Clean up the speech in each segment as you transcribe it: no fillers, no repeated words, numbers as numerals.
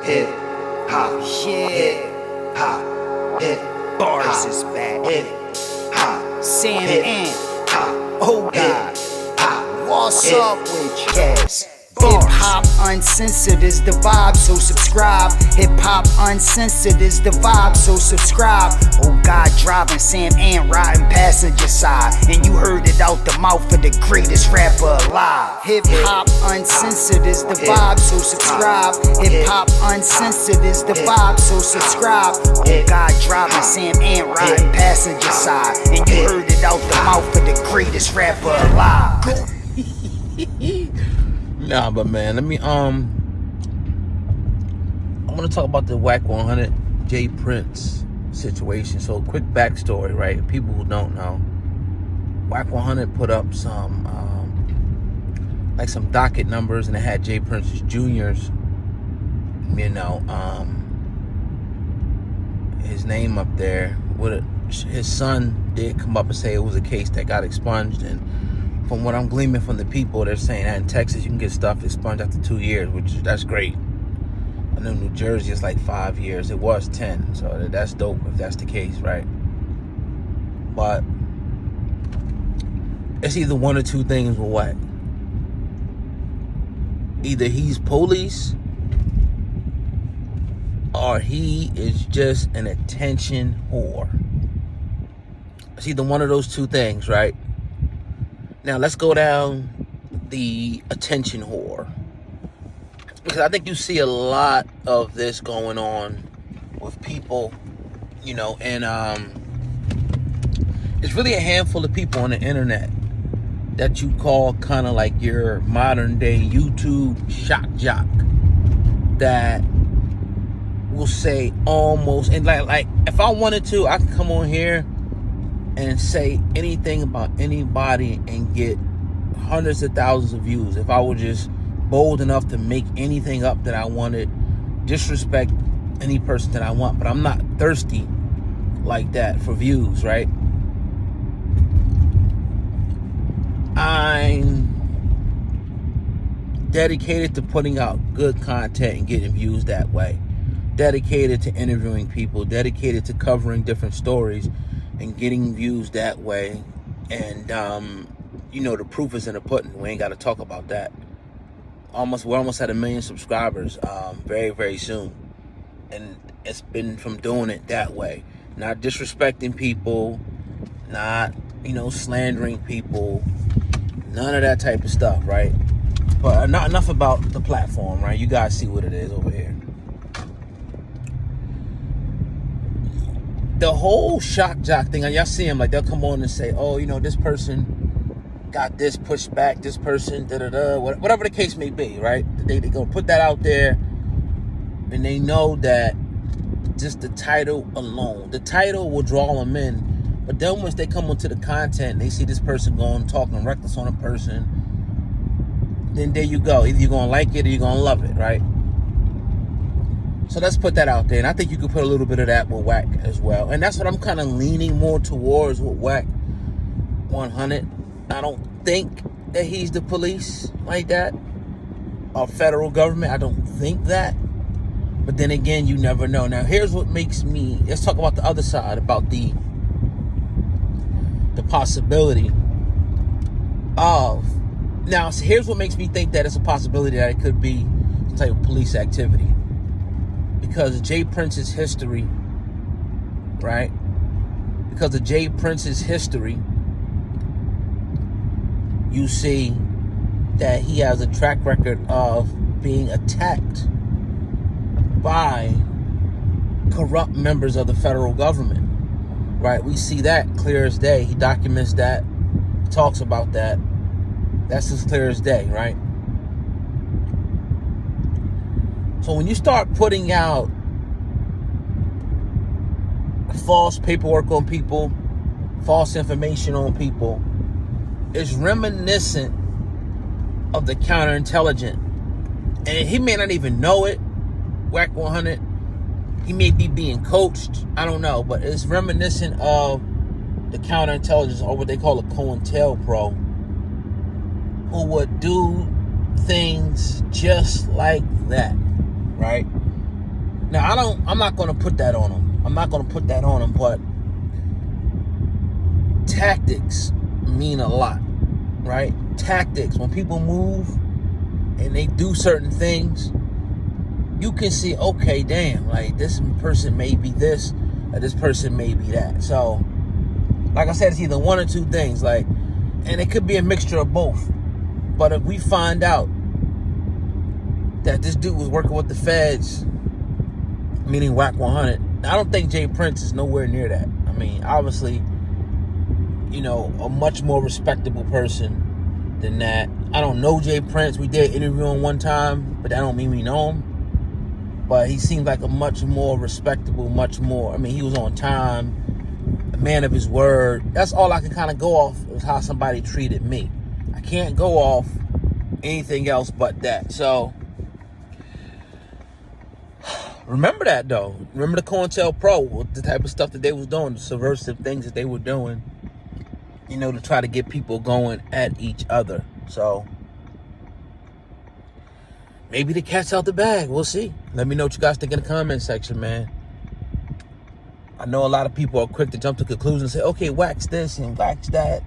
hip hop, Yeah, hip hop, hip bars is back. hip hop, Sam hip and hop, oh God, hop. what's Hip up with you? Cats. Hip hop uncensored is the vibe, so subscribe. Hip hop uncensored is the vibe, so subscribe. Oh God, driving Sam and riding passenger side, and you heard it out the mouth of the greatest rapper alive. Hip hop uncensored is the vibe, so subscribe. Hip hop uncensored is the vibe, so subscribe. Oh God, driving Sam and riding passenger side, and you heard it out the mouth of the greatest rapper alive. Nah, but man, I want to talk about the Wack 100 J Prince situation. So, quick backstory, right? People who don't know, Wack 100 put up some some docket numbers, and it had J Prince's Jr.'s, his name up there. His son did come up and say it was a case that got expunged, and from what I'm gleaming from the people, they're saying that in Texas you can get stuff expunged after 2 years, that's great. I know New Jersey is like 5 years. It was 10, so that's dope if that's the case, right? But it's either one or two things with Wack. Either he's police, or he is just an attention whore. It's either one of those two things, right? Now, let's go down the attention whore, because I think you see a lot of this going on with people, and it's really a handful of people on the internet that you call kind of like your modern day YouTube shock jock that will say almost, and like if I wanted to, I could come on here and say anything about anybody and get hundreds of thousands of views if I were just bold enough to make anything up that I wanted, disrespect any person that I want. But I'm not thirsty like that for views, right? I'm dedicated to putting out good content and getting views that way. Dedicated to interviewing people, dedicated to covering different stories and getting views that way. And the proof is in the pudding. We ain't got to talk about that. We're almost at 1 million subscribers very, very soon, and it's been from doing it that way, not disrespecting people, not slandering people, none of that type of stuff, right? But not enough about the platform, right? You guys see what it is over here. The whole shock jock thing, y'all see them, like they'll come on and say, oh, this person got this pushed back, this person, whatever the case may be, right? They gonna put that out there, and they know that just the title alone, the title will draw them in. But then once they come onto the content, they see this person going talking reckless on a person, then there you go. Either you're gonna like it or you're gonna love it, right? So let's put that out there. And I think you could put a little bit of that with Wack as well. And that's what I'm kind of leaning more towards with Wack 100. I don't think that he's the police like that, or federal government. I don't think that. But then again, you never know. Now, here's what makes me... Let's talk about the other side, about the possibility of... Now, here's what makes me think that it's a possibility that it could be some type of police activity. Because of J Prince's history, right? Because of J Prince's history, you see that he has a track record of being attacked by corrupt members of the federal government, right? We see that clear as day. He documents that, talks about that. That's as clear as day, right? So when you start putting out false paperwork on people, false information on people, it's reminiscent of the counterintelligence. And he may not even know it, Wack 100. He may be being coached, I don't know, but it's reminiscent of the counterintelligence, or what they call a COINTELPRO, who would do things just like that, right? I'm not gonna put that on him. But tactics mean a lot, right? Tactics, when people move and they do certain things, you can see, okay, damn, like this person may be this, or this person may be that. So, like I said, it's either one or two things, like, and it could be a mixture of both. But if we find out that this dude was working with the feds, meaning Wack 100, I don't think Jay Prince is nowhere near that. I mean, obviously, you know, a much more respectable person than that. I don't know Jay Prince. We did interview him one time, but that don't mean we know him. But he seemed like a much more respectable, much more, I mean, he was on time, a man of his word. That's all I can kind of go off is how somebody treated me. I can't go off anything else but that. So, remember that though. Remember the COINTELPRO, the type of stuff that they was doing, the subversive things that they were doing, you know, to try to get people going at each other. So, maybe the cat's out the bag. We'll see. Let me know what you guys think in the comment section, man. I know a lot of people are quick to jump to conclusions and say, okay, Wack's this and Wack's that.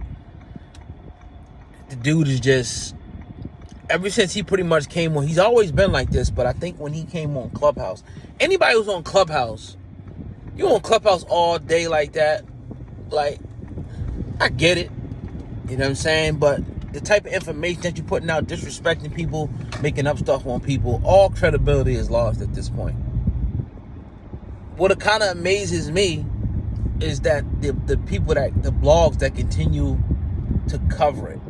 The dude is just, ever since he pretty much came on, he's always been like this, but I think when he came on Clubhouse, anybody who's on Clubhouse, you on Clubhouse all day like that, like, I get it. You know what I'm saying? But the type of information that you're putting out, disrespecting people, making up stuff on people, all credibility is lost at this point. What kind of amazes me is that the people that, the blogs that continue to cover it.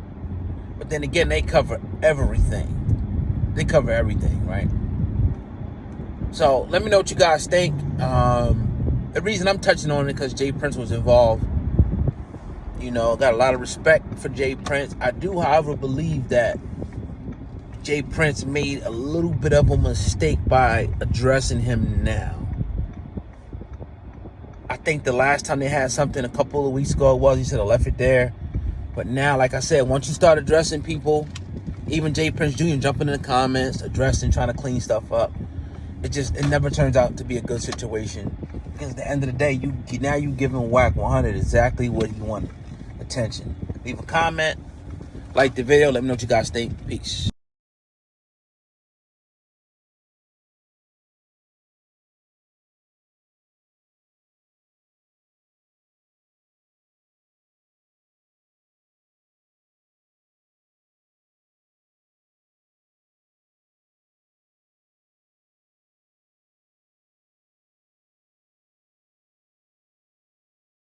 But then again, they cover everything. They cover everything, right? So let me know what you guys think. The reason I'm touching on it because Jay Prince was involved. You know, got a lot of respect for Jay Prince. I do, however, believe that Jay Prince made a little bit of a mistake by addressing him now. I think the last time they had something a couple of weeks ago he said I left it there. But now, like I said, once you start addressing people, even Jay Prince Jr. jumping in the comments, addressing, trying to clean stuff up, it never turns out to be a good situation. Because at the end of the day, you giving Wack 100 exactly what he wanted. Attention. Leave a comment, like the video, let me know what you guys think. Peace.